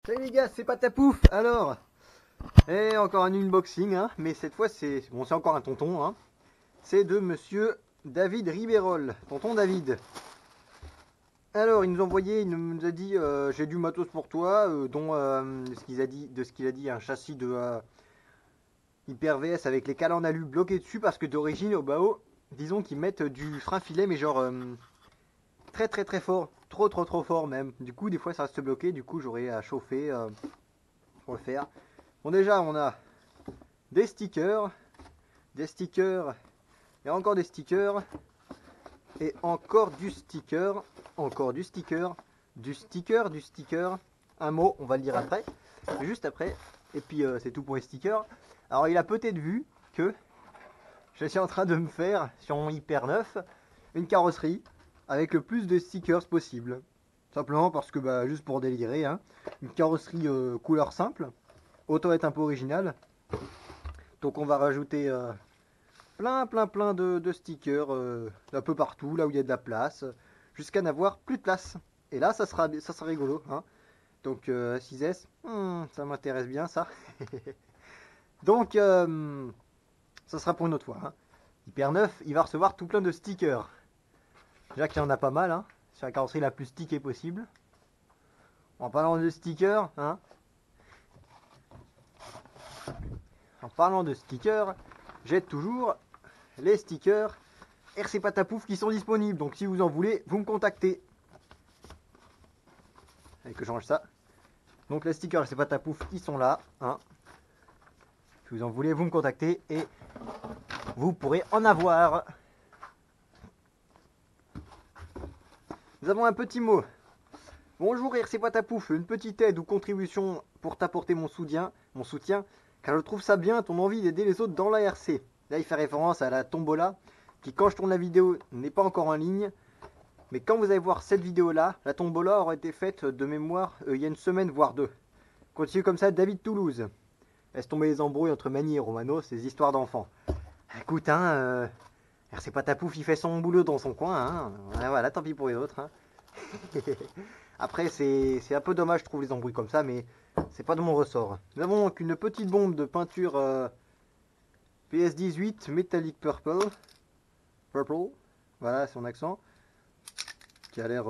Salut les gars, c'est Patapouf. Alors, et encore un unboxing, hein, mais cette fois c'est bon, c'est encore un tonton, hein. C'est de Monsieur David Ribérol, tonton David. Alors, il nous a envoyé, il nous a dit, j'ai du matos pour toi, dont ce qu'il a dit, un châssis de Hyper VS avec les cales en alu bloqués dessus parce que d'origine au bas-haut, disons qu'ils mettent du frein filet, mais genre très très très fort, trop fort même. Du coup, des fois ça reste bloqué, du coup j'aurais à chauffer pour le faire. Bon, déjà, on a des stickers, et encore des stickers, et encore du sticker, encore du sticker, du sticker, du sticker. Un mot, on va le dire après, juste après. Et puis c'est tout pour les stickers. Alors, il a peut-être vu que je suis en train de me faire sur mon Hyper 9 une carrosserie avec le plus de stickers possible. Simplement parce que, bah, juste pour délirer, hein, une carrosserie couleur simple, autant être un peu original. Donc on va rajouter plein de stickers un peu partout, là où il y a de la place, jusqu'à n'avoir plus de place. Et là, ça sera rigolo, hein. Donc 6S, ça m'intéresse bien ça. Donc ça sera pour une autre fois, hein. Hyper 9, il va recevoir tout plein de stickers. Déjà qu'il y en a pas mal, hein. C'est la carrosserie la plus stickée possible. En parlant de stickers, hein. En parlant de stickers, j'ai toujours les stickers RC Patapouf qui sont disponibles. Donc si vous en voulez, vous me contactez. Et que je range ça. Donc les stickers RC Patapouf, ils sont là, hein. Si vous en voulez, vous me contactez et vous pourrez en avoir. Nous avons un petit mot. Bonjour RC Patapouf, une petite aide ou contribution pour t'apporter mon soutien, car je trouve ça bien ton envie d'aider les autres dans la RC. Là, il fait référence à la tombola, qui quand je tourne la vidéo n'est pas encore en ligne. Mais quand vous allez voir cette vidéo-là, la tombola aura été faite de mémoire il y a une semaine, voire deux. Continue comme ça, David Toulouse. Laisse tomber les embrouilles entre Mani et Romano, ces histoires d'enfants. Écoute, hein, RC Patapouf, il fait son boulot dans son coin, hein. Voilà, tant pis pour les autres, hein. Après, c'est un peu dommage, je trouve, les embrouilles comme ça, mais c'est pas de mon ressort. Nous avons donc une petite bombe de peinture PS18 Metallic Purple. Voilà, son accent. Qui a l'air,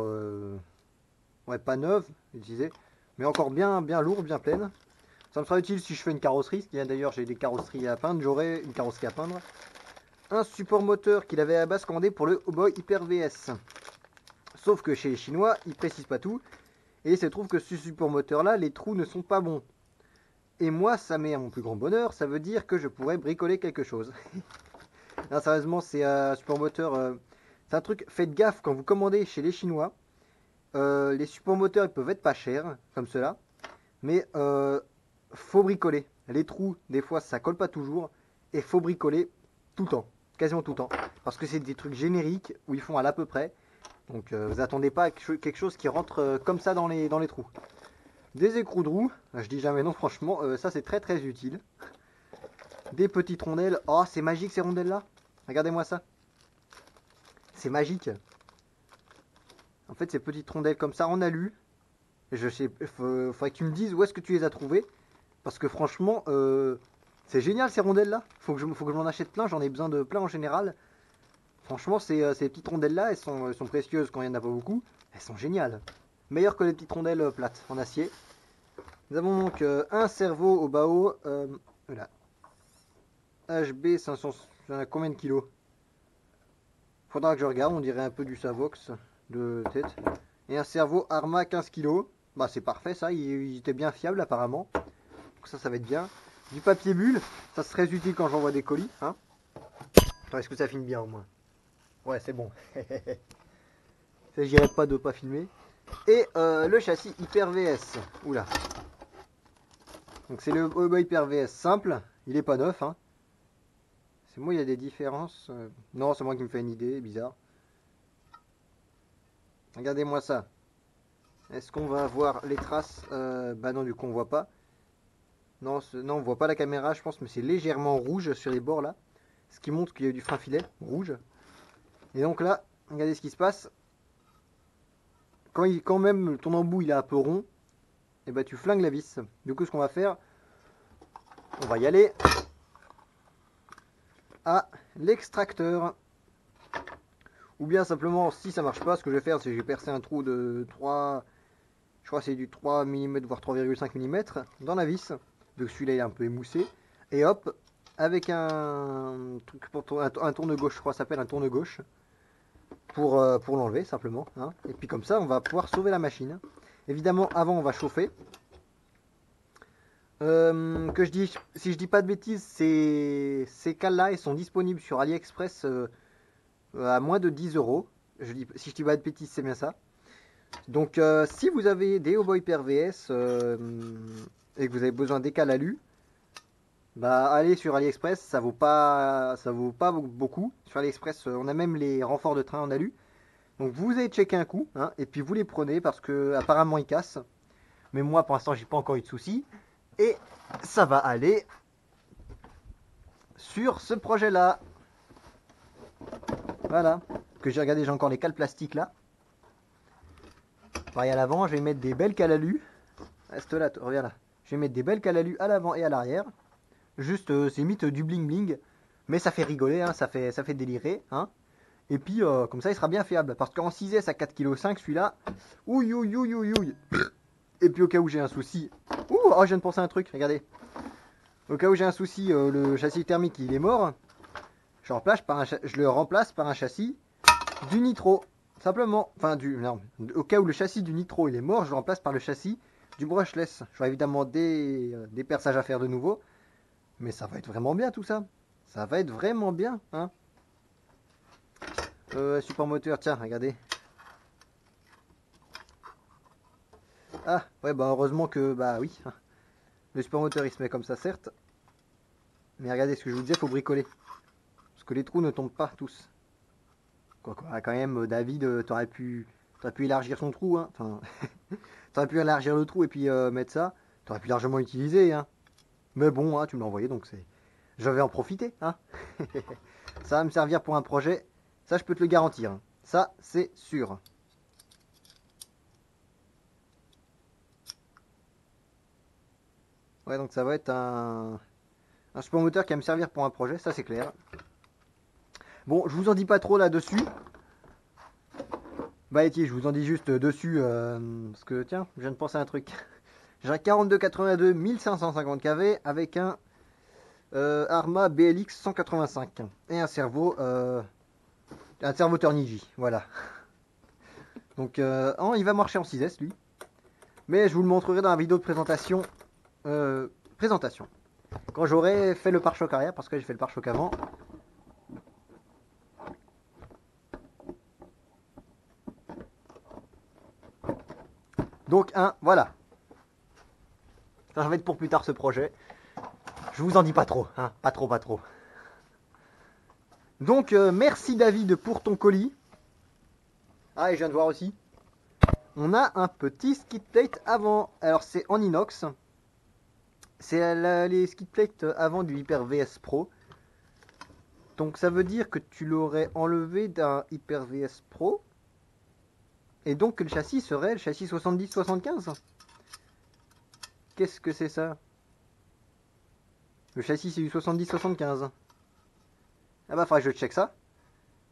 ouais, pas neuve, utilisée, mais encore bien lourde, bien pleine. Ça me sera utile si je fais une carrosserie. D'ailleurs, j'ai des carrosseries à peindre. J'aurai une carrosserie à peindre. Un support moteur qu'il avait à la base commandé pour le Hoboi Hyper VS. Sauf que chez les Chinois, ils précisent pas tout. Et il se trouve que ce support moteur là, les trous ne sont pas bons. Et moi, ça m'est à mon plus grand bonheur, ça veut dire que je pourrais bricoler quelque chose. Non, sérieusement, c'est un support moteur. C'est un truc, faites gaffe quand vous commandez chez les Chinois. Les supports moteurs, ils peuvent être pas chers, comme cela. Mais faut bricoler. Les trous, des fois, ça colle pas toujours. Et faut bricoler tout le temps. Quasiment tout le temps. Parce que c'est des trucs génériques où ils font à l'à peu près. Donc vous attendez pas à quelque chose qui rentre comme ça dans les trous. Des écrous de roue, je dis jamais non franchement, ça c'est très utile. Des petites rondelles, oh c'est magique ces rondelles là. Regardez-moi ça. C'est magique. En fait ces petites rondelles comme ça en alu. Je sais, faudrait que tu me dises où est-ce que tu les as trouvées. Parce que franchement, c'est génial ces rondelles là. Faut que je m'en achète plein, j'en ai besoin de plein en général. Franchement, ces petites rondelles là, elles sont précieuses quand il n'y en a pas beaucoup. Elles sont géniales. Meilleures que les petites rondelles plates en acier. Nous avons donc un cerveau au bas-haut. Voilà. HB 500. Combien de kilos? Faudra que je regarde, on dirait un peu du Savox de tête. Et un cerveau Arma 15 kilos. Bah c'est parfait ça, il était bien fiable apparemment. Donc ça va être bien. Du papier bulle, ça serait utile quand j'envoie des colis. Hein. Attends, est-ce que ça filme bien au moins? Ouais, c'est bon. Il s'agirait pas de pas filmer. Et le châssis Hyper VS. Oula. Donc c'est le Hoboi Hyper VS simple. Il est pas neuf. Hein. C'est moi, il y a des différences. Non, c'est moi qui me fais une idée. Bizarre. Regardez-moi ça. Est-ce qu'on va voir les traces? Bah non, du coup on voit pas. Non, non, on voit pas la caméra, je pense, mais c'est légèrement rouge sur les bords là. Ce qui montre qu'il y a eu du frein filet rouge. Et donc là, regardez ce qui se passe. Quand même ton embout il est un peu rond, et bah tu flingues la vis. Du coup ce qu'on va faire, on va y aller à l'extracteur. Ou bien simplement, si ça marche pas, ce que je vais faire, c'est que j'ai percé un trou de 3, je crois que c'est du 3 mm voire 3,5 mm dans la vis. Donc celui-là il est un peu émoussé. Et hop, avec un truc pour un tourne-gauche, je crois que ça s'appelle un tourne-gauche, pour l'enlever simplement. Hein. Et puis comme ça, on va pouvoir sauver la machine. Évidemment, avant, on va chauffer. Si je dis pas de bêtises, ces cales-là, ils sont disponibles sur AliExpress à moins de 10 euros. Si je dis pas de bêtises, c'est bien ça. Donc, si vous avez des Hobo Hyper VS et que vous avez besoin des cales alu, bah allez sur AliExpress, ça vaut pas beaucoup. Sur AliExpress, on a même les renforts de train en alu. Donc vous allez checker un coup, hein, et puis vous les prenez parce que apparemment ils cassent. Mais moi pour l'instant j'ai pas encore eu de soucis. Et ça va aller sur ce projet là. Voilà. Que j'ai regardé, j'ai encore les cales plastiques là. Pareil à l'avant, je vais mettre des belles cales alu. Reste là, reviens là. Je vais mettre des belles cales alu à l'avant et à l'arrière. Juste c'est limite du bling bling. Mais ça fait rigoler, hein, ça fait délirer. Hein. Et puis comme ça il sera bien fiable. Parce qu'en 6S à 4,5 kg celui-là. Ouille ouille ouille ouille ouille. Et puis au cas où j'ai un souci. Ouh, oh, je viens de penser à un truc, regardez. Au cas où j'ai un souci, le châssis thermique il est mort. Je le remplace par un châssis du nitro. Simplement. Enfin non. Au cas où le châssis du nitro il est mort, je le remplace par le châssis du brushless. J'aurai évidemment des perçages à faire de nouveau. Mais ça va être vraiment bien tout ça. Ça va être vraiment bien. Hein. Support moteur, tiens, regardez. Ah, ouais, bah heureusement que, bah oui. Le support moteur il se met comme ça, certes. Mais regardez ce que je vous disais, faut bricoler. Parce que les trous ne tombent pas tous. Quoi, quand même, David, t'aurais pu élargir son trou. Hein. Enfin, t'aurais pu élargir le trou et puis mettre ça. T'aurais pu largement l'utiliser. Hein. Mais bon, hein, tu me l'as envoyé, donc c'est. Je vais en profiter. Hein. Ça va me servir pour un projet. Ça, je peux te le garantir. Hein. Ça, c'est sûr. Ouais, donc ça va être un support moteur qui va me servir pour un projet, ça c'est clair. Bon, je vous en dis pas trop là-dessus. Bah, et je vous en dis juste dessus, parce que tiens, je viens de penser à un truc. J'ai un 4282 1550 kV avec un Arma BLX 185 et un servo Niji, voilà. Donc, il va marcher en 6S lui. Mais je vous le montrerai dans la vidéo de présentation. Quand j'aurai fait le pare-choc arrière, parce que j'ai fait le pare-choc avant. Donc, voilà. Ça va être pour plus tard ce projet. Je vous en dis pas trop, hein. Pas trop. Donc, merci David pour ton colis. Ah, et je viens de voir aussi. On a un petit skid plate avant. Alors, c'est en inox. C'est les skid plates avant du Hyper VS Pro. Donc ça veut dire que tu l'aurais enlevé d'un Hyper VS Pro. Et donc que le châssis serait le châssis 70-75. Qu'est-ce que c'est ça? Le châssis c'est du 70-75. Ah bah faudrait que je check ça.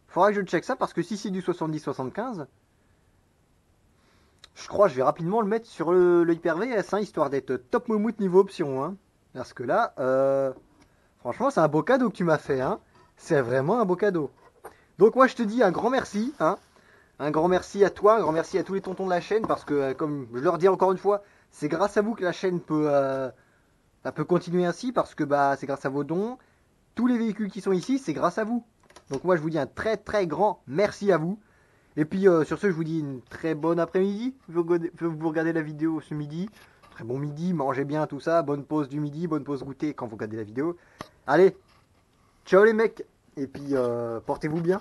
Faudrait que je check ça parce que si c'est du 70-75, je crois que je vais rapidement le mettre sur le Hyper VS, hein, histoire d'être top moumoute niveau option. Hein. Parce que là, franchement c'est un beau cadeau que tu m'as fait. Hein. C'est vraiment un beau cadeau. Donc moi je te dis un grand merci. Hein. Un grand merci à toi, un grand merci à tous les tontons de la chaîne. Parce que comme je leur dis encore une fois, c'est grâce à vous que la chaîne peut continuer ainsi. Parce que bah, c'est grâce à vos dons. Tous les véhicules qui sont ici, c'est grâce à vous. Donc moi je vous dis un très très grand merci à vous. Et puis sur ce je vous dis une très bonne après-midi. Vous regardez la vidéo ce midi. Très bon midi, mangez bien tout ça. Bonne pause du midi, bonne pause goûter quand vous regardez la vidéo. Allez, ciao les mecs. Et puis portez-vous bien.